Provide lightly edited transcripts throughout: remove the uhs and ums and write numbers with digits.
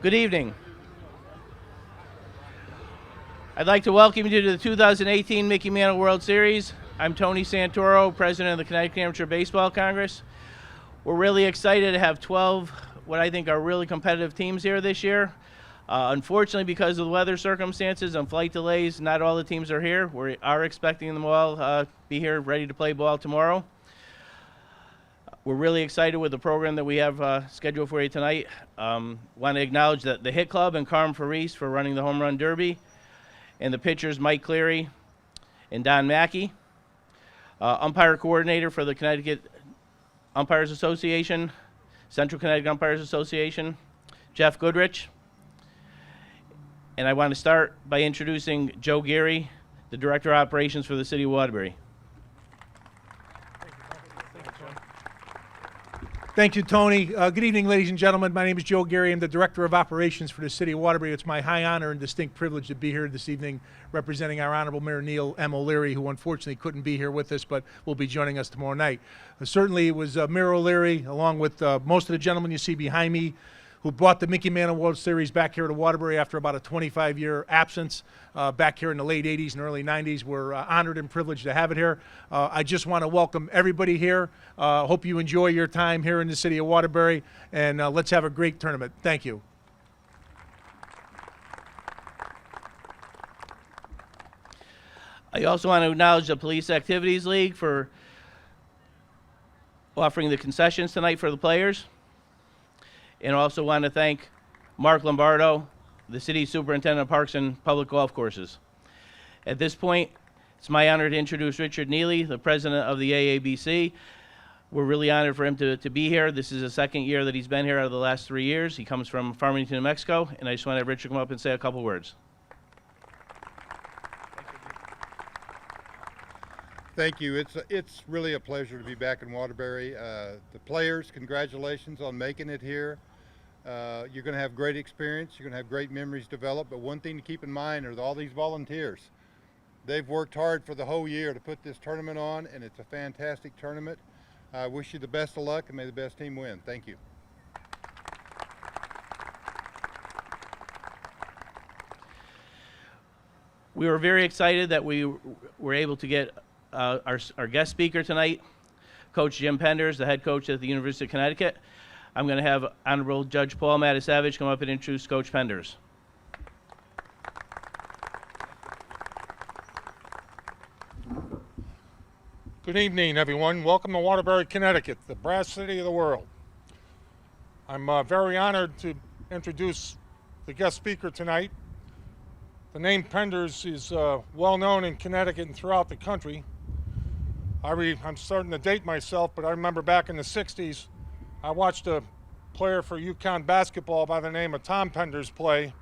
Good evening. I'd like to welcome you to the 2018 Mickey Mantle World Series. I'm Tony Santoro, President of the Connecticut Amateur Baseball Congress. We're really excited to have 12 what I think are really competitive teams here this year. Unfortunately, because of the weather circumstances and flight delays, not all the teams are here. We are expecting them all be here ready to play ball tomorrow. We're really excited with the program that we have scheduled for you tonight. Want to acknowledge the Hit Club and Carm Faris for running the Home Run Derby, and the pitchers Mike Cleary and Don Mackey. Umpire coordinator for the Connecticut Umpires Association, Central Connecticut Umpires Association, Jeff Goodrich. And I want to start by introducing Joe Geary, the Director of Operations for the City of Waterbury. Thank you, Tony. Good evening, ladies and gentlemen. My name is Joe Geary. I'm the Director of Operations for the City of Waterbury. It's my high honor and distinct privilege to be here this evening representing our Honorable Mayor Neil M. O'Leary, who unfortunately couldn't be here with us, but will be joining us tomorrow night. Certainly it was Mayor O'Leary, along with most of the gentlemen you see behind me, who brought the Mickey Mantle World Series back here to Waterbury after about a 25-year absence back here in the late 80s and early 90s. We're honored and privileged to have it here. I just want to welcome everybody here. Hope you enjoy your time here in the city of Waterbury, and let's have a great tournament. Thank you. I also want to acknowledge the Police Activities League for offering the concessions tonight for the players. And also want to thank Mark Lombardo, the City Superintendent of Parks and Public Golf Courses. At this point, it's my honor to introduce Richard Neely, the President of the AABC. We're really honored for him to be here. This is the second year that he's been here out of the last 3 years. He comes from Farmington, New Mexico, and I just want to have Richard come up and say a couple words. Thank you. It's really a pleasure to be back in Waterbury. The players, congratulations on making it here. You're going to have great experience. You're going to have great memories developed. But one thing to keep in mind are all these volunteers. They've worked hard for the whole year to put this tournament on, and it's a fantastic tournament. I wish you the best of luck, and may the best team win. Thank you. We were very excited that we were able to get our guest speaker tonight, Coach Jim Penders, the head coach at the University of Connecticut. I'm going to have Honorable Judge Paul Matasavage come up and introduce Coach Penders. Good evening, everyone. Welcome to Waterbury, Connecticut, the brass city of the world. I'm very honored to introduce the guest speaker tonight. The name Penders is well known in Connecticut and throughout the country. I'm starting to date myself, but I remember back in the 60s, I watched a player for UConn basketball by the name of Tom Penders play.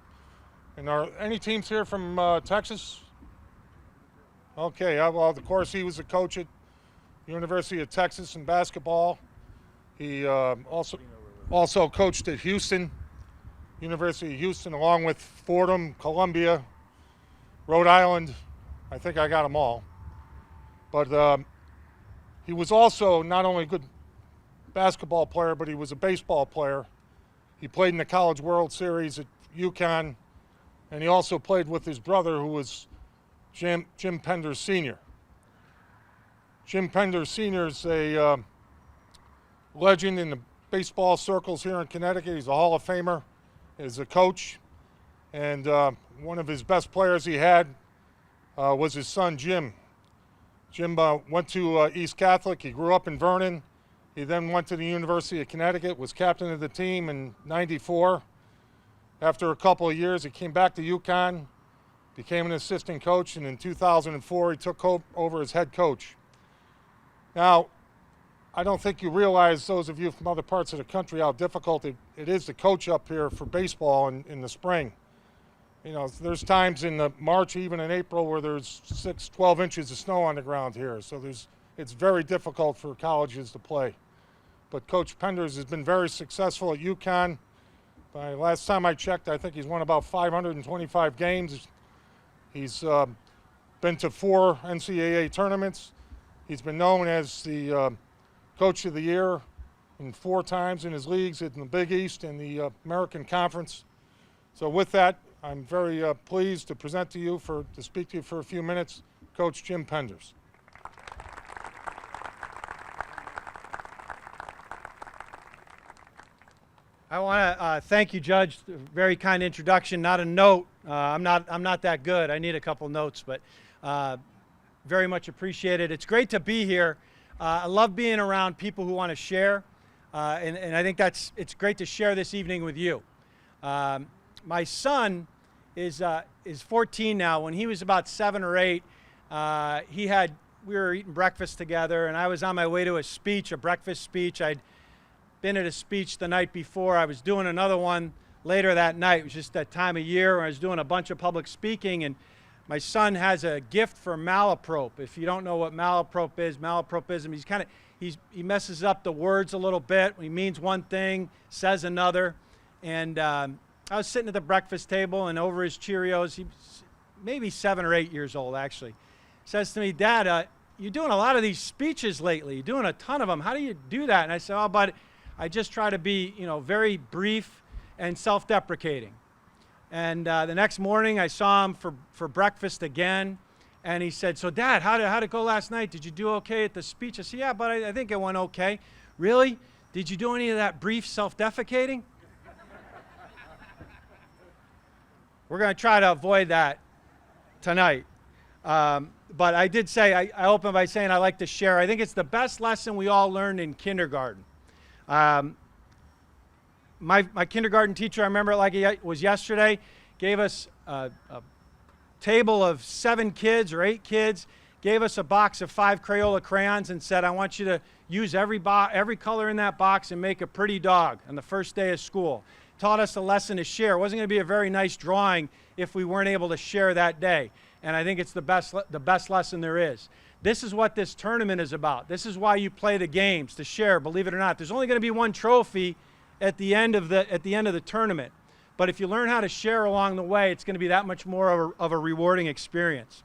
And are any teams here from Texas? Okay, well, of course, he was a coach at University of Texas in basketball. He also coached at Houston, University of Houston, along with Fordham, Columbia, Rhode Island. I think I got them all. But he was also not only a good basketball player, but he was a baseball player. He played in the College World Series at UConn, and he also played with his brother, who was Jim Penders Sr. Jim Penders Sr. is a legend in the baseball circles here in Connecticut. He's a Hall of Famer, is a coach, and one of his best players he had was his son, Jim. Jim went to East Catholic. He grew up in Vernon. He then went to the University of Connecticut, was captain of the team in '94. After a couple of years, he came back to UConn, became an assistant coach, and in 2004, he took over as head coach. Now, I don't think you realize, those of you from other parts of the country, how difficult it is to coach up here for baseball in the spring. You know, there's times in March, even in April, where there's 12 inches of snow on the ground here. So it's very difficult for colleges to play. But Coach Penders has been very successful at UConn. Last time I checked, I think he's won about 525 games. He's been to 4 NCAA tournaments. He's been known as the Coach of the Year 4 times in his leagues in the Big East and the American Conference. So with that, I'm very pleased to present to you to speak to you for a few minutes, Coach Jim Penders. I want to thank you, Judge. Very kind introduction. Not a note. I'm not that good. I need a couple notes, but very much appreciated. It's great to be here. I love being around people who want to share, and I think it's great to share this evening with you. My son is 14 now. When he was about 7 or 8, we were eating breakfast together, and I was on my way to a breakfast speech. I'd been at a speech the night before. I was doing another one later that night. It was just that time of year where I was doing a bunch of public speaking, and my son has a gift for malaprop. If you don't know what malapropism, he messes up the words a little bit. He means one thing, says another. And I was sitting at the breakfast table, and over his Cheerios, he's maybe 7 or 8 years old actually, says to me, "Dad, you're doing a lot of these speeches lately. You're doing a ton of them. How do you do that?" And I said, "Oh, but I just try to be, very brief and self-deprecating." And the next morning, I saw him for breakfast again, and he said, "So, Dad, how'd it go last night? Did you do okay at the speech?" I said, "Yeah, but I think it went okay." "Really? Did you do any of that brief self-defecating?" We're going to try to avoid that tonight. But I did say, I opened by saying I like to share. I think it's the best lesson we all learned in kindergarten. My kindergarten teacher, I remember it like it was yesterday, gave us a table of 7 kids or 8 kids, gave us a box of 5 Crayola crayons and said, "I want you to use every color in that box and make a pretty dog on the first day of school." Taught us a lesson to share. It wasn't going to be a very nice drawing if we weren't able to share that day. And I think it's the best lesson there is. This is what this tournament is about. This is why you play the games, to share, believe it or not. There's only going to be one trophy at the end of the tournament. But if you learn how to share along the way, it's going to be that much more of a rewarding experience.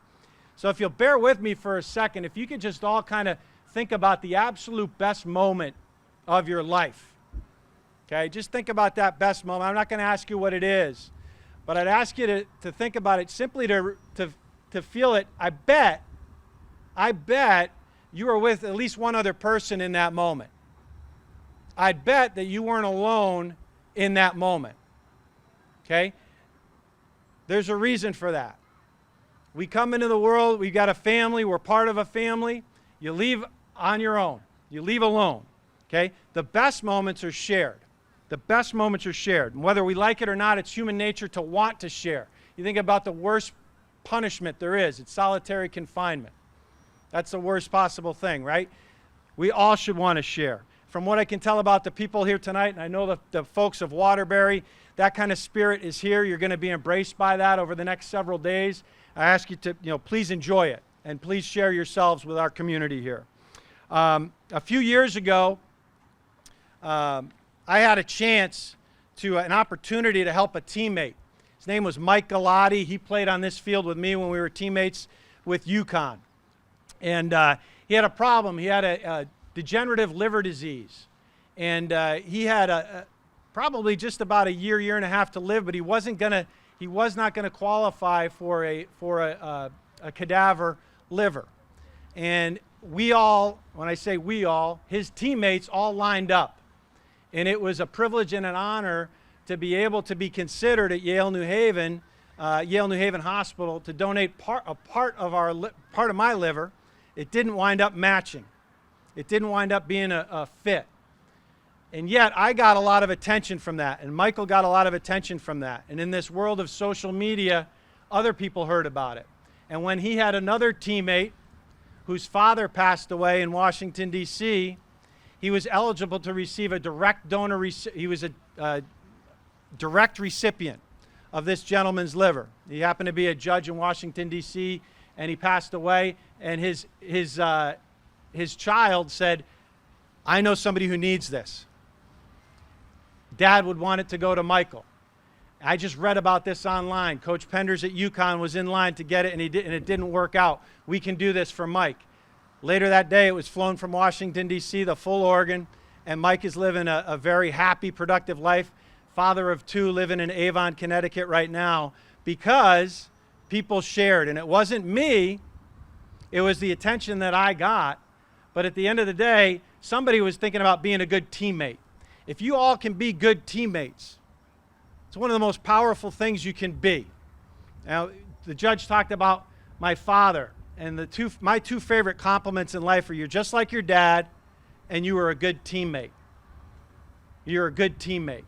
So if you'll bear with me for a second, if you could just all kind of think about the absolute best moment of your life. Okay, just think about that best moment. I'm not going to ask you what it is, but I'd ask you to think about it simply to feel it. I bet you were with at least one other person in that moment. I'd bet that you weren't alone in that moment. Okay? There's a reason for that. We come into the world, we've got a family, we're part of a family. You leave on your own. You leave alone. Okay? The best moments are shared. The best moments are shared. And whether we like it or not, it's human nature to want to share. You think about the worst punishment there is. It's solitary confinement. That's the worst possible thing, right? We all should want to share. From what I can tell about the people here tonight, and I know the folks of Waterbury, that kind of spirit is here. You're going to be embraced by that over the next several days. I ask you to, please enjoy it, and please share yourselves with our community here. A few years ago, I had an opportunity to help a teammate. His name was Mike Galati. He played on this field with me when we were teammates with UConn. And he had a problem. He had a degenerative liver disease. And he had probably just about a year and a half to live, but he was not going to qualify for a cadaver liver. And we all, when I say we all, his teammates all lined up. And it was a privilege and an honor to be able to be considered at Yale New Haven Hospital to donate part of my liver. It didn't wind up matching. It didn't wind up being a fit. And yet I got a lot of attention from that, and Michael got a lot of attention from that. And in this world of social media, other people heard about it. And when he had another teammate whose father passed away in Washington, D.C., he was eligible to receive a direct donor. He was a direct recipient of this gentleman's liver. He happened to be a judge in Washington, D.C., and he passed away. And his child said, "I know somebody who needs this." Dad would want it to go to Michael. I just read about this online. Coach Penders at UConn was in line to get it, and it didn't work out. We can do this for Mike. Later that day, it was flown from Washington, D.C., the full organ, and Mike is living a very happy, productive life. father of two living in Avon, Connecticut right now, because people shared. And it wasn't me, it was the attention that I got. But at the end of the day, somebody was thinking about being a good teammate. If you all can be good teammates, it's one of the most powerful things you can be. Now, the judge talked about my father, and my two favorite compliments in life are you're just like your dad, and you are a good teammate. You're a good teammate.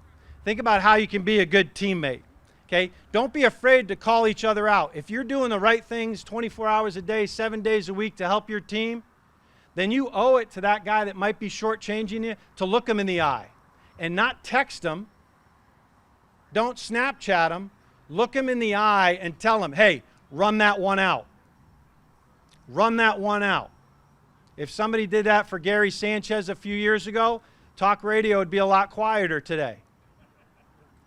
Think about how you can be a good teammate. Okay? Don't be afraid to call each other out. If you're doing the right things 24 hours a day, 7 days a week to help your team, then you owe it to that guy that might be shortchanging you to look him in the eye and not text him. Don't Snapchat him. Look him in the eye and tell him, hey, run that one out. Run that one out. If somebody did that for Gary Sanchez a few years ago, talk radio would be a lot quieter today.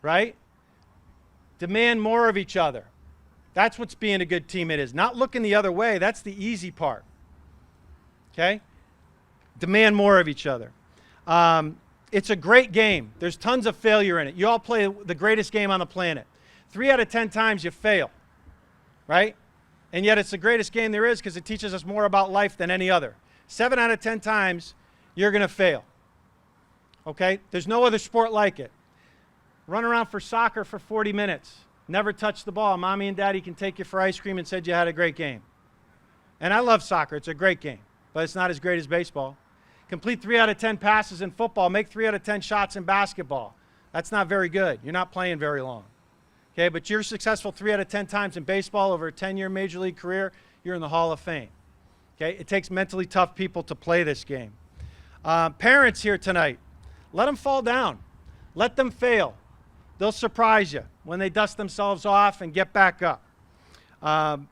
Right? Demand more of each other. That's what's being a good teammate is. Not looking the other way. That's the easy part. Okay? Demand more of each other. It's a great game. There's tons of failure in it. You all play the greatest game on the planet. 3 out of 10 times you fail, right? And yet it's the greatest game there is because it teaches us more about life than any other. 7 out of 10 times you're going to fail, okay? There's no other sport like it. Run around for soccer for 40 minutes. Never touch the ball. Mommy and Daddy can take you for ice cream and said you had a great game. And I love soccer. It's a great game, but it's not as great as baseball. Complete 3 out of 10 passes in football. Make 3 out of 10 shots in basketball. That's not very good. You're not playing very long. Okay, but you're successful 3 out of 10 times in baseball over a 10-year Major League career, you're in the Hall of Fame. Okay, it takes mentally tough people to play this game. Parents here tonight, let them fall down. Let them fail. They'll surprise you when they dust themselves off and get back up. And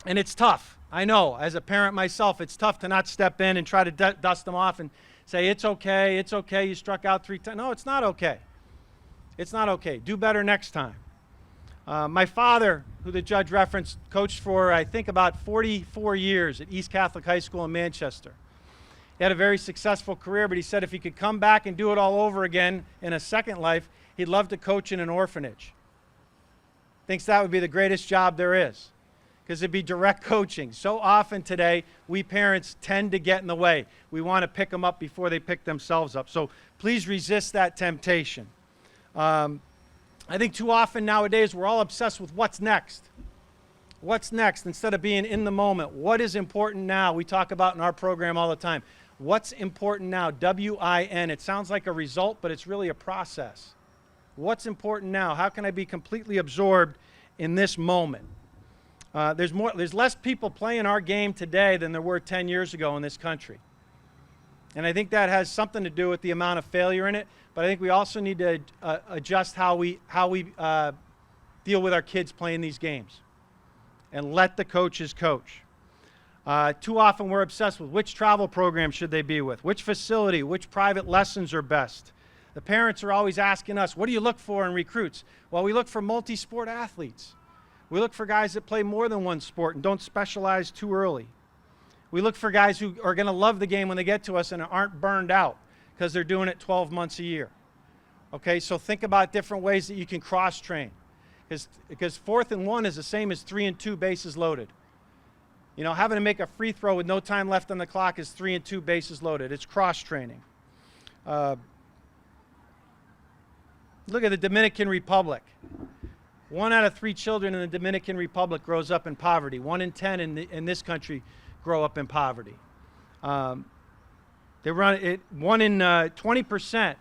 it's tough. I know, as a parent myself, it's tough to not step in and try to dust them off and say, it's okay, you struck out 3 times. No, it's not okay. It's not okay. Do better next time. My father, who the judge referenced, coached for, I think, about 44 years at East Catholic High School in Manchester. He had a very successful career, but he said if he could come back and do it all over again in a second life, he'd love to coach in an orphanage. Thinks that would be the greatest job there is, because it'd be direct coaching. So often today, we parents tend to get in the way. We want to pick them up before they pick themselves up. So please resist that temptation. I think too often nowadays we're all obsessed with what's next. What's next instead of being in the moment. What is important now? We talk about in our program all the time. What's important now? W-I-N. It sounds like a result, but it's really a process. What's important now? How can I be completely absorbed in this moment? There's less people playing our game today than there were 10 years ago in this country. And I think that has something to do with the amount of failure in it. But I think we also need to adjust how we deal with our kids playing these games and let the coaches coach. Too often we're obsessed with which travel program should they be with, which facility, which private lessons are best. The parents are always asking us, what do you look for in recruits? Well, we look for multi-sport athletes. We look for guys that play more than one sport and don't specialize too early. We look for guys who are going to love the game when they get to us and aren't burned out because they're doing it 12 months a year. Okay, so think about different ways that you can cross-train. Because 4th and 1 is the same as 3 and 2 bases loaded. You know, having to make a free throw with no time left on the clock is 3 and 2 bases loaded. It's cross-training. Look at the Dominican Republic. 1 out of 3 children in the Dominican Republic grows up in poverty. 1 in 10 in this country grow up in poverty. They run it. 1 in 20%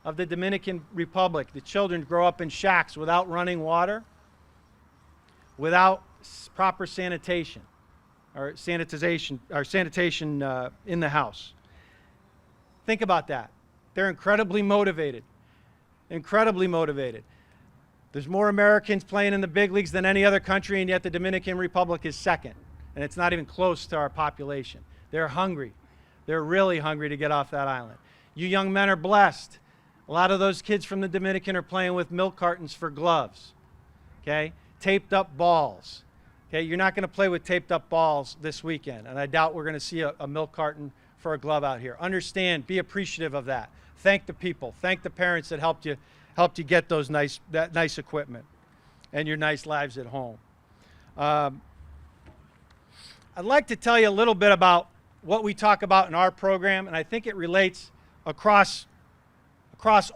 of the Dominican Republic, the children grow up in shacks without running water, without proper sanitation or sanitation in the house. Think about that. They're incredibly motivated. Incredibly motivated. There's more Americans playing in the big leagues than any other country, and yet the Dominican Republic is second. And it's not even close to our population. They're hungry. They're really hungry to get off that island. You young men are blessed. A lot of those kids from the Dominican are playing with milk cartons for gloves. Okay? Taped up balls. Okay? You're not going to play with taped up balls this weekend, and I doubt we're going to see a milk carton for a glove out here. Understand, be appreciative of that. Thank the people. Thank the parents that helped you helped you get that nice equipment and your nice lives at home. I'd like to tell you a little bit about what we talk about in our program, and I think it relates across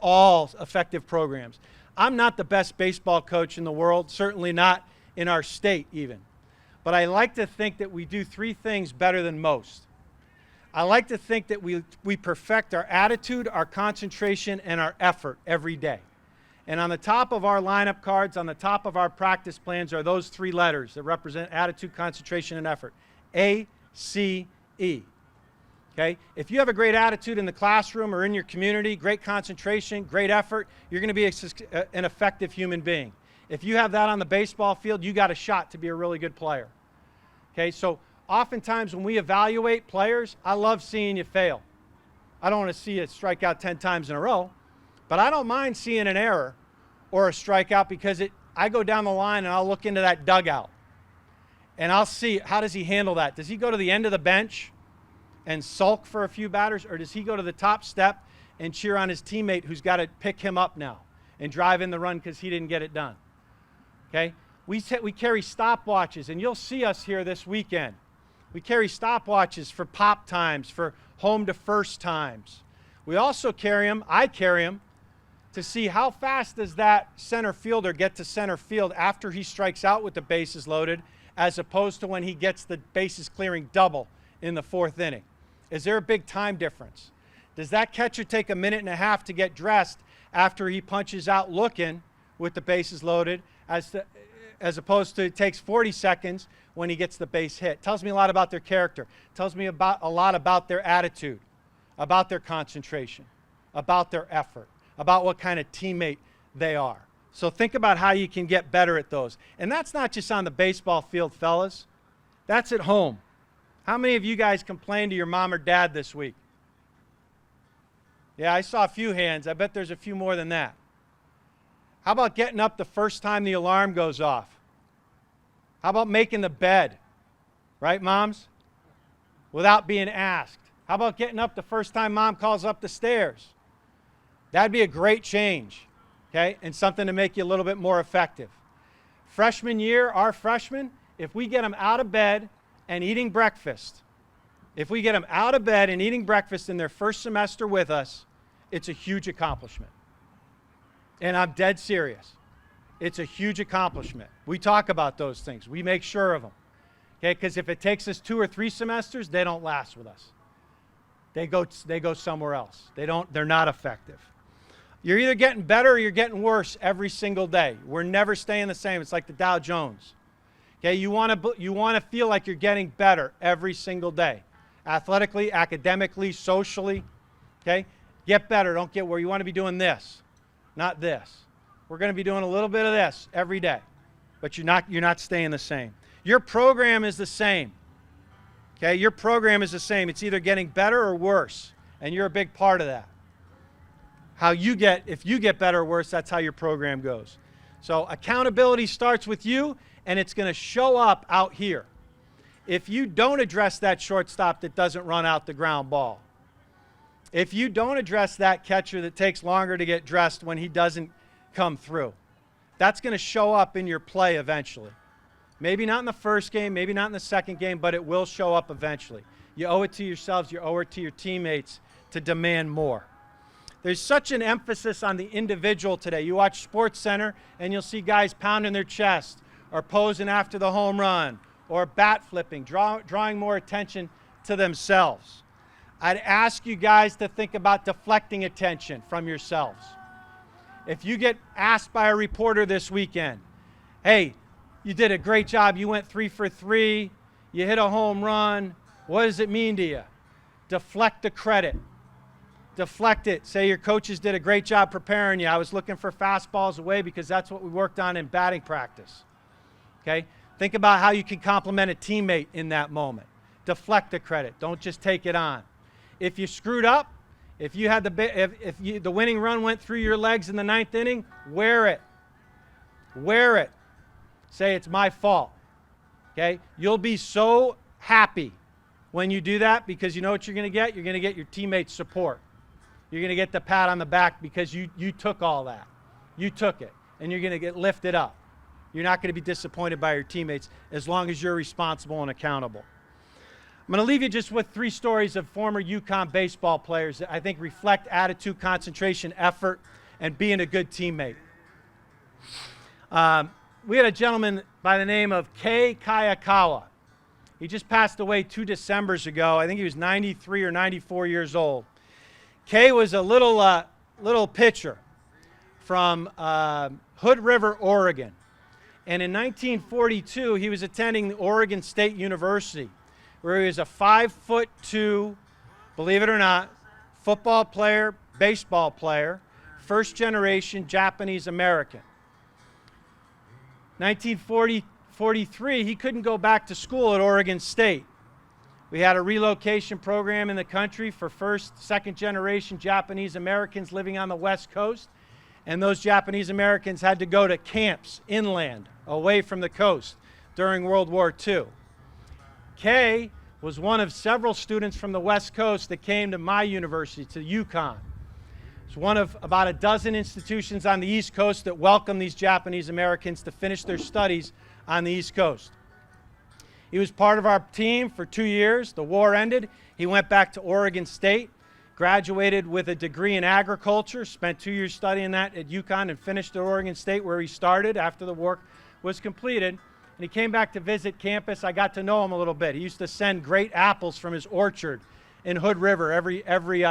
all effective programs. I'm not the best baseball coach in the world, certainly not in our state even. But I like to think that we do three things better than most. I like to think that we perfect our attitude, our concentration, and our effort every day. And on the top of our lineup cards, on the top of our practice plans are those three letters that represent attitude, concentration, and effort. A-C-E. Okay? If you have a great attitude in the classroom or in your community, great concentration, great effort, you're going to be an effective human being. If you have that on the baseball field, you got a shot to be a really good player. Okay? So oftentimes when we evaluate players, I love seeing you fail. I don't want to see you strike out 10 times in a row, but I don't mind seeing an error or a strikeout because I go down the line and I'll look into that dugout and I'll see how does he handle that. Does he go to the end of the bench and sulk for a few batters, or does he go to the top step and cheer on his teammate who's got to pick him up now and drive in the run because he didn't get it done? Okay? We carry stopwatches, and you'll see us here this weekend. We carry stopwatches for pop times, for home to first times. We also carry them, I carry them, to see how fast does that center fielder get to center field after he strikes out with the bases loaded, as opposed to when he gets the bases clearing double in the fourth inning. Is there a big time difference? Does that catcher take a minute and a half to get dressed after he punches out looking with the bases loaded, as opposed to it takes 40 seconds when he gets the base hit? Tells me a lot about their character. Tells me a lot about their attitude, about their concentration, about their effort, about what kind of teammate they are. So think about how you can get better at those. And that's not just on the baseball field, fellas. That's at home. How many of you guys complained to your mom or dad this week? Yeah, I saw a few hands. I bet there's a few more than that. How about getting up the first time the alarm goes off? How about making the bed? Right, moms? Without being asked. How about getting up the first time mom calls up the stairs? That'd be a great change, okay? And something to make you a little bit more effective. Freshman year, our freshmen, if we get them out of bed and eating breakfast, if we get them out of bed and eating breakfast in their first semester with us, it's a huge accomplishment. And I'm dead serious. It's a huge accomplishment. We talk about those things. We make sure of them. Okay, because if it takes us 2 or 3 semesters, they don't last with us. They go somewhere else. They're not effective. You're either getting better or you're getting worse every single day. We're never staying the same. It's like the Dow Jones. Okay, you want to feel like you're getting better every single day. Athletically, academically, socially. Okay? Get better, don't get where you want to be doing this, not this. We're going to be doing a little bit of this every day. But you're not staying the same. Your program is the same. Okay? Your program is the same. It's either getting better or worse, and you're a big part of that. If you get better or worse, that's how your program goes. So accountability starts with you, and it's going to show up out here. If you don't address that shortstop that doesn't run out the ground ball, if you don't address that catcher that takes longer to get dressed when he doesn't come through, that's going to show up in your play eventually. Maybe not in the first game, maybe not in the second game, but it will show up eventually. You owe it to yourselves, you owe it to your teammates to demand more. There's such an emphasis on the individual today. You watch SportsCenter and you'll see guys pounding their chest or posing after the home run or bat flipping, drawing more attention to themselves. I'd ask you guys to think about deflecting attention from yourselves. If you get asked by a reporter this weekend, hey, you did a great job, you went 3 for 3, you hit a home run, what does it mean to you? Deflect the credit. Deflect it. Say your coaches did a great job preparing you. I was looking for fastballs away because that's what we worked on in batting practice. Okay? Think about how you can compliment a teammate in that moment. Deflect the credit. Don't just take it on. If you screwed up, if the winning run went through your legs in the 9th inning, wear it. Wear it. Say it's my fault. Okay? You'll be so happy when you do that because you know what you're going to get? You're going to get your teammates' support. You're going to get the pat on the back because you took all that. you took it, and you're going to get lifted up. You're not going to be disappointed by your teammates as long as you're responsible and accountable. I'm going to leave you just with 3 stories of former UConn baseball players that I think reflect attitude, concentration, effort, and being a good teammate. We had a gentleman by the name of Kei Kayakawa. He just passed away 2 Decembers ago. I think he was 93 or 94 years old. Kei was a little pitcher from Hood River, Oregon. And in 1942, he was attending the Oregon State University, where he was a 5'2", believe it or not, football player, baseball player, first generation Japanese American. 1943, he couldn't go back to school at Oregon State. We had a relocation program in the country for first, second generation Japanese Americans living on the West Coast. And those Japanese Americans had to go to camps inland, away from the coast, during World War II. Kei was one of several students from the West Coast that came to my university, to UConn. It's one of about a dozen institutions on the East Coast that welcome these Japanese Americans to finish their studies on the East Coast. He was part of our team for 2 years. The war ended. He went back to Oregon State, graduated with a degree in agriculture, spent 2 years studying that at UConn, and finished at Oregon State, where he started after the war was completed. And he came back to visit campus. I got to know him a little bit. He used to send great apples from his orchard in Hood River every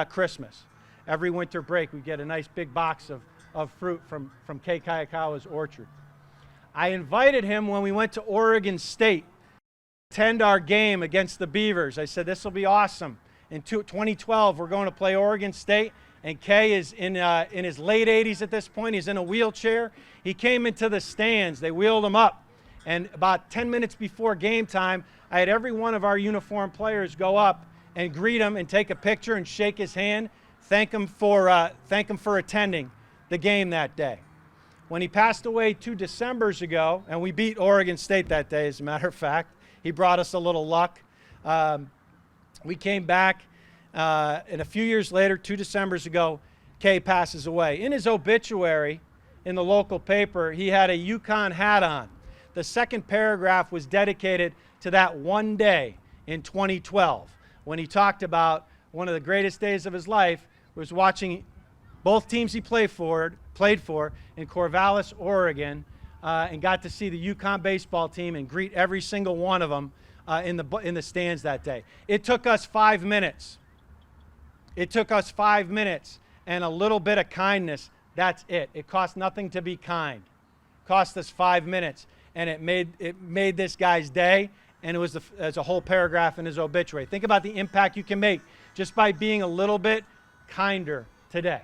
Christmas. Every winter break, we'd get a nice big box of fruit from Kei Kayakawa's orchard. I invited him when we went to Oregon State to attend our game against the Beavers. I said, this will be awesome. In 2012, we're going to play Oregon State, and Kei is in his late 80s at this point. He's in a wheelchair. He came into the stands. They wheeled him up. And about 10 minutes before game time, I had every one of our uniformed players go up and greet him and take a picture and shake his hand, thank him for attending the game that day. When he passed away 2 Decembers ago, and we beat Oregon State that day, as a matter of fact, he brought us a little luck. We came back, and a few years later, 2 Decembers ago, Kei passes away. In his obituary in the local paper, he had a UConn hat on. The second paragraph was dedicated to that one day in 2012, when he talked about one of the greatest days of his life was watching both teams he played for in Corvallis, Oregon, and got to see the UConn baseball team and greet every single one of them in the stands that day. It took us 5 minutes. It took us 5 minutes and a little bit of kindness. That's it. It cost nothing to be kind. It cost us 5 minutes, and it made this guy's day, and it was as a whole paragraph in his obituary. Think about the impact you can make just by being a little bit kinder today.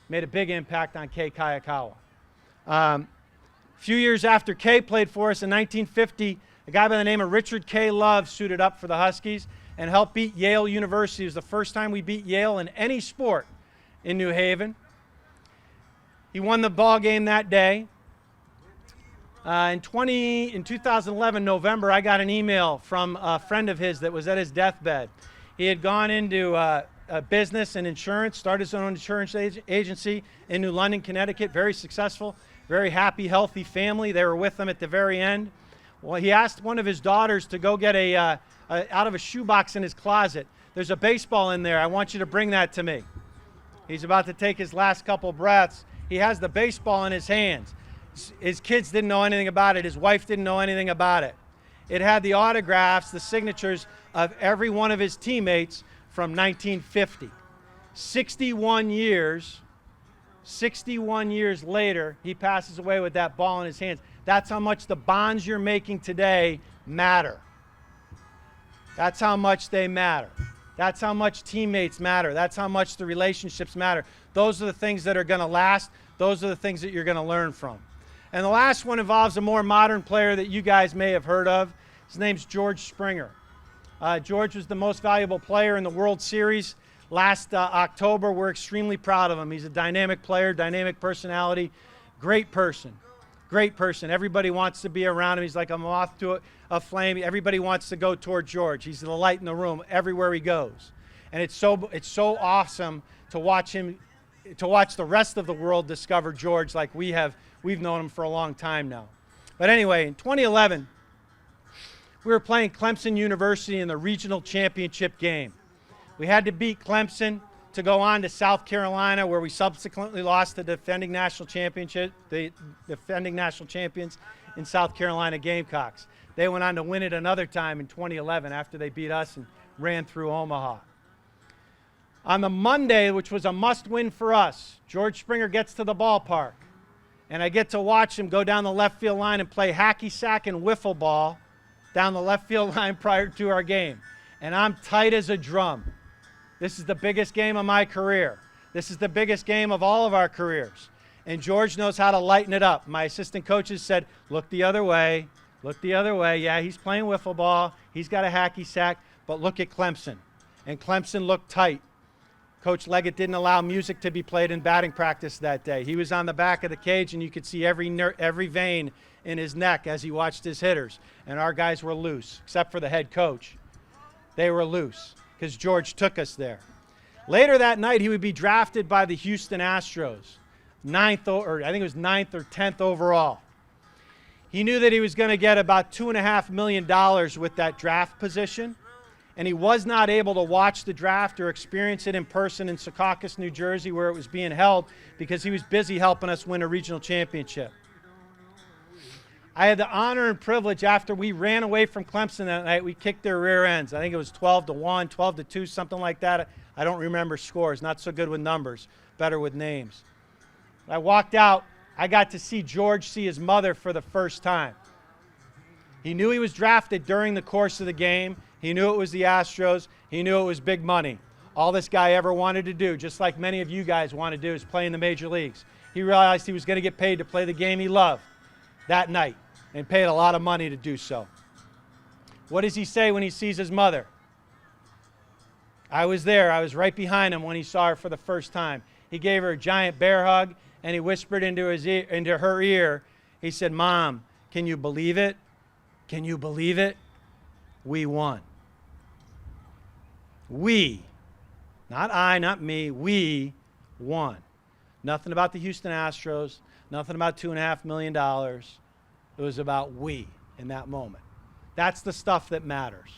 Made a big impact on Kei Kayakawa. A few years after Kei played for us in 1950, a guy by the name of Richard K. Love suited up for the Huskies and helped beat Yale University. It was the first time we beat Yale in any sport in New Haven. He won the ball game that day. In 2011, November, I got an email from a friend of his that was at his deathbed. He had gone into business and insurance, started his own insurance agency in New London, Connecticut, very successful, very happy, healthy family. They were with him at the very end. Well, he asked one of his daughters to go get out of a shoebox in his closet. There's a baseball in there. I want you to bring that to me. He's about to take his last couple breaths. He has the baseball in his hands. His kids didn't know anything about it. His wife didn't know anything about it. It had the autographs, the signatures of every one of his teammates from 1950. 61 years later, he passes away with that ball in his hands. That's how much the bonds you're making today matter. That's how much they matter. That's how much teammates matter. That's how much the relationships matter. Those are the things that are going to last. Those are the things that you're going to learn from. And the last one involves a more modern player that you guys may have heard of. His name's George Springer. George was the most valuable player in the World Series last October. We're extremely proud of him. He's a dynamic player, dynamic personality, great person. Great person. Everybody wants to be around him. He's like a moth to a flame. Everybody wants to go toward George. He's the light in the room everywhere he goes. And it's so awesome to watch him to watch the rest of the world discover George like we have. We've known him for a long time now. But anyway, in 2011, we were playing Clemson University in the regional championship game. We had to beat Clemson to go on to South Carolina, where we subsequently lost the defending national championship, the defending national champions in South Carolina Gamecocks. They went on to win it another time in 2011 after they beat us and ran through Omaha. On the Monday, which was a must-win for us, George Springer gets to the ballpark, and I get to watch him go down the left field line and play hacky sack and wiffle ball down the left field line prior to our game. And I'm tight as a drum. This is the biggest game of my career. This is the biggest game of all of our careers. And George knows how to lighten it up. My assistant coaches said, look the other way, look the other way. Yeah, he's playing wiffle ball. He's got a hacky sack, but look at Clemson. And Clemson looked tight. Coach Leggett didn't allow music to be played in batting practice that day. He was on the back of the cage, and you could see every vein in his neck as he watched his hitters. And our guys were loose, except for the head coach. They were loose because George took us there. Later that night, he would be drafted by the Houston Astros, I think it was 9th or 10th overall. He knew that he was going to get about $2.5 million with that draft position, and he was not able to watch the draft or experience it in person in Secaucus, New Jersey, where it was being held, because he was busy helping us win a regional championship. I had the honor and privilege, after we ran away from Clemson that night, we kicked their rear ends. I think it was 12-1, 12-2, something like that. I don't remember scores, not so good with numbers, better with names. I walked out, I got to see George see his mother for the first time. He knew he was drafted during the course of the game. He knew it was the Astros. He knew it was big money. All this guy ever wanted to do, just like many of you guys want to do, is play in the major leagues. He realized he was going to get paid to play the game he loved that night, and paid a lot of money to do so. What does he say when he sees his mother? I was there. I was right behind him when he saw her for the first time. He gave her a giant bear hug, and he whispered into her ear. He said, "Mom, can you believe it? Can you believe it? We won." We, not I, not me, we won. Nothing about the Houston Astros, nothing about $2.5 million. It was about we in that moment. That's the stuff that matters.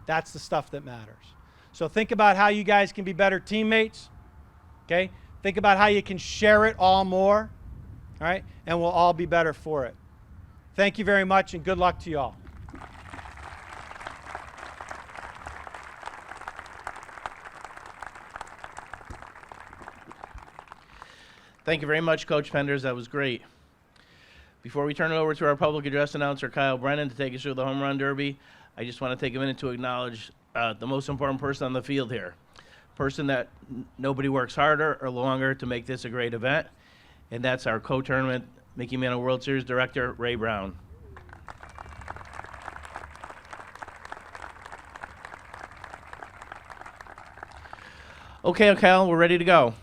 That's the stuff that matters. So think about how you guys can be better teammates, okay? Think about how you can share it all more, all right? And we'll all be better for it. Thank you very much, and good luck to you all. Thank you very much, Coach Penders. That was great. Before we turn it over to our public address announcer, Kyle Brennan, to take us through the home run derby, I just want to take a minute to acknowledge the most important person on the field here. Person that nobody works harder or longer to make this a great event, and that's our co-tournament Mickey Mantle World Series director, Ray Brown. Okay, Kyle, we're ready to go.